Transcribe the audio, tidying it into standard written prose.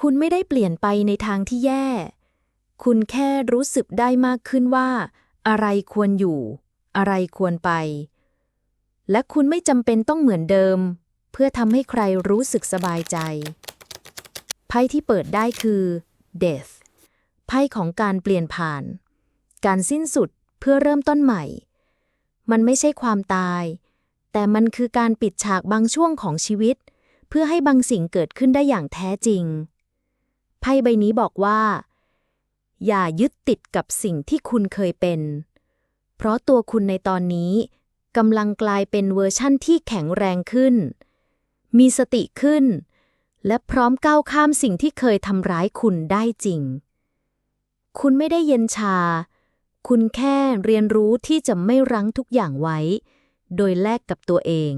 คุณไม่ได้เปลี่ยนไปในทางที่แย่ คุณแค่รู้สึกได้มากขึ้นว่าอะไรควรอยู่ อะไรควรไป และคุณไม่จำเป็นต้องเหมือนเดิมเพื่อทำให้ใครรู้สึกสบายใจ ไพ่ที่เปิดได้คือ Death ไพ่ของการเปลี่ยนผ่าน การสิ้นสุดเพื่อเริ่มต้นใหม่ มันไม่ใช่ความตาย แต่มันคือการปิดฉากบางช่วงของชีวิตเพื่อให้บางสิ่งเกิดขึ้นได้อย่างแท้จริง ไพ่ใบนี้บอกว่า อย่ายึดติดกับสิ่งที่คุณเคยเป็น เพราะตัวคุณในตอนนี้กำลังกลายเป็นเวอร์ชั่นที่แข็งแรงขึ้น มีสติขึ้น และพร้อมก้าวข้ามสิ่งที่เคยทำร้ายคุณได้จริง คุณไม่ได้เย็นชา คุณแค่เรียนรู้ที่จะไม่รั้งทุกอย่างไว้ โดยแลกกับตัวเอง